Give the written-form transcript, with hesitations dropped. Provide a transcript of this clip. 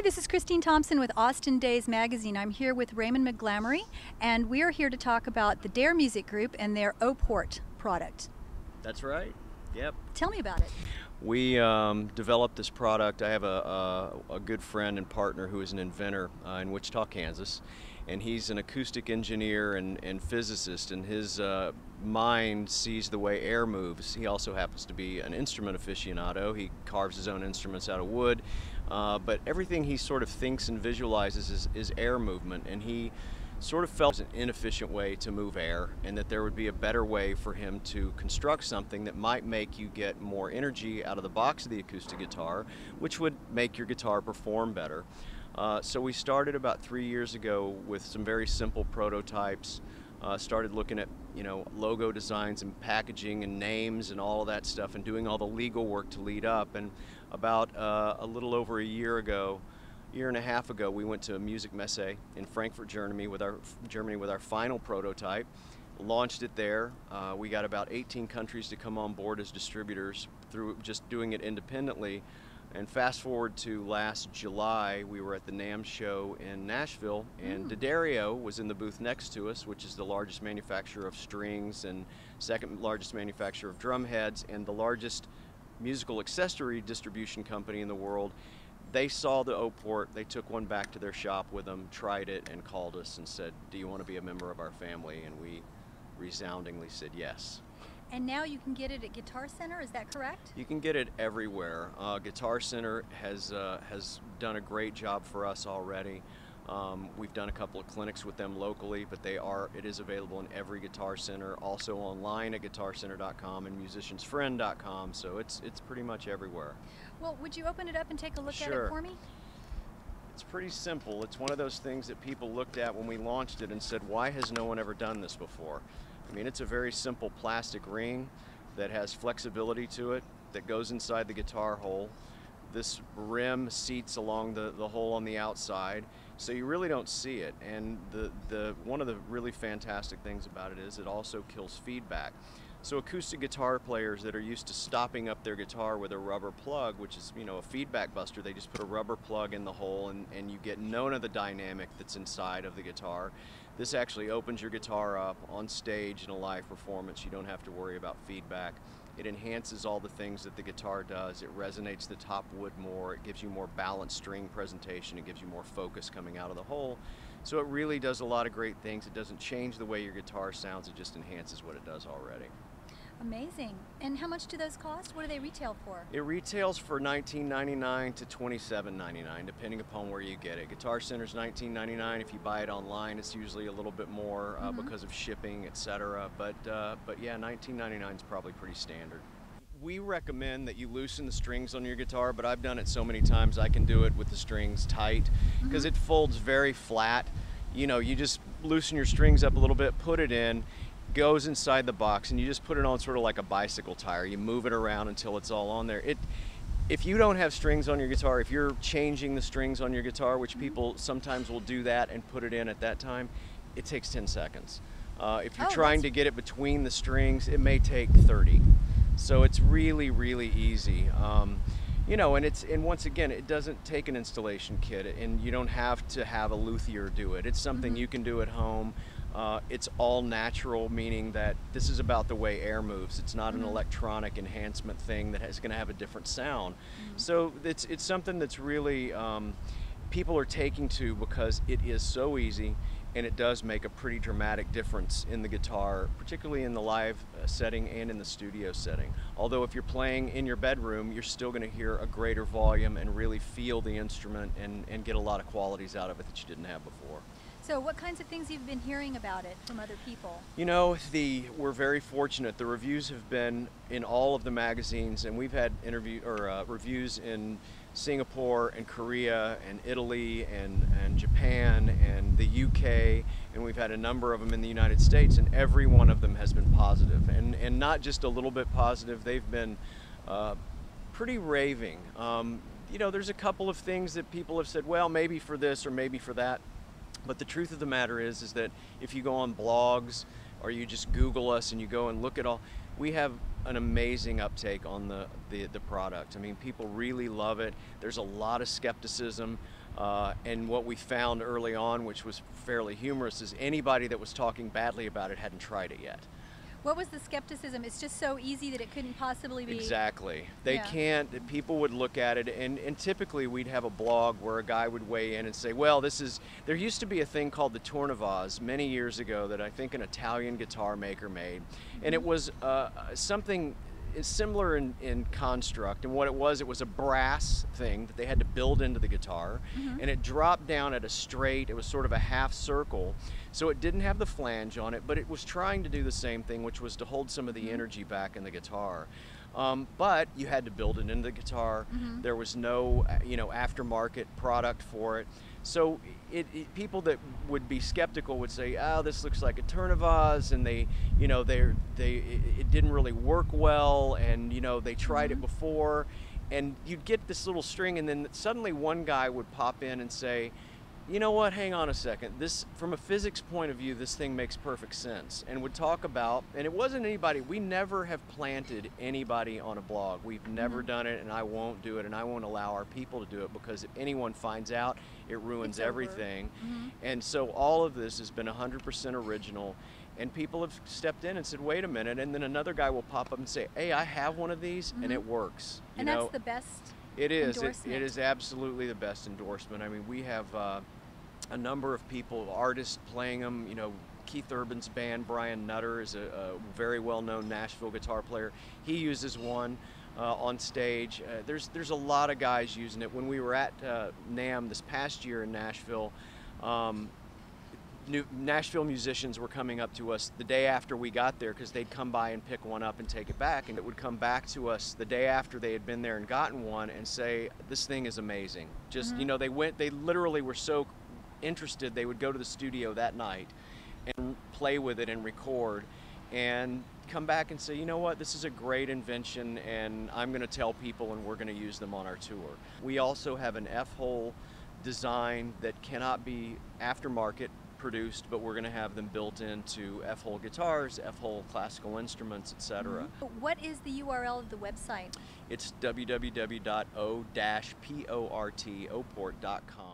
Hi, this is Christine Thompson with Austin Days Magazine. I'm here with Raymond McGlamery, and we are here to talk about the Dare Music Group and their O-Port product. That's right. Yep. Tell me about it. We developed this product. I have a good friend and partner who is an inventor in Wichita, Kansas, and he's an acoustic engineer and physicist, and his mind sees the way air moves. He also happens to be an instrument aficionado. He carves his own instruments out of wood, but everything he sort of thinks and visualizes is air movement, and he sort of felt it was an inefficient way to move air, and that there would be a better way for him to construct something that might make you get more energy out of the box of the acoustic guitar, which would make your guitar perform better. So we started about 3 years ago with some very simple prototypes, started looking at logo designs and packaging and names and all of that stuff, and doing all the legal work to lead up. And about a little over a year and a half ago, we went to a music messe in Frankfurt, Germany with our final prototype, launched it there. We got about 18 countries to come on board as distributors through just doing it independently. And fast forward to last July, we were at the NAMM show in Nashville, and D'Addario was in the booth next to us, which is the largest manufacturer of strings and second largest manufacturer of drum heads and the largest musical accessory distribution company in the world. They saw the O-Port, they took one back to their shop with them, tried it, and called us and said, "Do you want to be a member of our family?" And we resoundingly said yes. And now you can get it at Guitar Center, is that correct? You can get it everywhere. Guitar Center has done a great job for us already. We've done a couple of clinics with them locally, but it is available in every Guitar Center, also online at guitarcenter.com and musiciansfriend.com, so it's pretty much everywhere. Well, would you open it up and take a look at Sure. it for me? It's pretty simple. It's one of those things that people looked at when we launched it and said, why has no one ever done this before? I mean, it's a very simple plastic ring that has flexibility to it that goes inside the guitar hole. This rim seats along the hole on the outside, so you really don't see it. And one of the really fantastic things about it is it also kills feedback. So acoustic guitar players that are used to stopping up their guitar with a rubber plug, which is a feedback buster, they just put a rubber plug in the hole and you get none of the dynamic that's inside of the guitar. This actually opens your guitar up on stage in a live performance. You don't have to worry about feedback. It enhances all the things that the guitar does. It resonates the top wood more. It gives you more balanced string presentation. It gives you more focus coming out of the hole. So it really does a lot of great things. It doesn't change the way your guitar sounds. It just enhances what it does already. Amazing. And how much do those cost? What do they retail for? It retails for $19.99 to $27.99, depending upon where you get it. Guitar Center's $19.99. If you buy it online, it's usually a little bit more because of shipping, etc. But yeah, $19.99 is probably pretty standard. We recommend that you loosen the strings on your guitar, but I've done it so many times I can do it with the strings tight because it folds very flat. You just loosen your strings up a little bit, put it in, goes inside the box, and you just put it on sort of like a bicycle tire. You move it around until it's all on there. If you don't have strings on your guitar, if you're changing the strings on your guitar, which people sometimes will do that and put it in at that time, it takes 10 seconds. If you're trying to get it between the strings, it may take 30. So it's really, really easy. And once again, it doesn't take an installation kit, and you don't have to have a luthier do it. It's something you can do at home. It's all natural, meaning that this is about the way air moves. It's not an electronic enhancement thing that is going to have a different sound. So it's something that's really people are taking to because it is so easy, and it does make a pretty dramatic difference in the guitar, particularly in the live setting and in the studio setting. Although if you're playing in your bedroom, you're still going to hear a greater volume and really feel the instrument and get a lot of qualities out of it that you didn't have before. So what kinds of things you've been hearing about it from other people? We're very fortunate. The reviews have been in all of the magazines, and we've had reviews in Singapore and Korea and Italy and Japan and the UK, and we've had a number of them in the United States, and every one of them has been positive, and not just a little bit positive. They've been pretty raving. There's a couple of things that people have said, well, maybe for this or maybe for that. But the truth of the matter is that if you go on blogs or you just Google us and you go and look at all, we have an amazing uptake on the product. I mean, people really love it. There's a lot of skepticism. And what we found early on, which was fairly humorous, is anybody that was talking badly about it hadn't tried it yet. What was the skepticism? It's just so easy that it couldn't possibly be. Exactly. They Yeah. can't, people would look at it, and typically we'd have a blog where a guy would weigh in and say, well, there used to be a thing called the Tournevaz many years ago that I think an Italian guitar maker made, and it was something similar in construct, and what it was a brass thing that they had to build into the guitar, and it dropped down at a straight, it was sort of a half circle, so it didn't have the flange on it, but it was trying to do the same thing, which was to hold some of the energy back in the guitar. But you had to build it into the guitar. There was no, aftermarket product for it. So people that would be skeptical would say, "Oh, this looks like a Tournevaz," and it didn't really work well, and they tried it before, and you'd get this little string, and then suddenly one guy would pop in and say, "You know what, hang on a second, this, from a physics point of view, this thing makes perfect sense," and would talk about, and it wasn't anybody, we never have planted anybody on a blog. We've never done it, and I won't do it, and I won't allow our people to do it, because if anyone finds out, it ruins everything. And so all of this has been 100% original, and people have stepped in and said, wait a minute, and then another guy will pop up and say, hey, I have one of these, and it works. And that's the best. It is. Endorsement. It is absolutely the best endorsement. I mean, we have a number of people, artists playing them. Keith Urban's band, Brian Nutter, is a very well-known Nashville guitar player. He uses one on stage. There's a lot of guys using it. When we were at NAMM this past year in Nashville, Nashville musicians were coming up to us the day after we got there, because they'd come by and pick one up and take it back, and it would come back to us the day after they had been there and gotten one and say, this thing is amazing. Just, they literally were so interested, they would go to the studio that night and play with it and record and come back and say, you know what, this is a great invention, and I'm going to tell people, and we're going to use them on our tour. We also have an F-hole design that cannot be aftermarket produced, but we're going to have them built into F-hole guitars, F-hole classical instruments, etc. What is the URL of the website? It's www.o-port.com.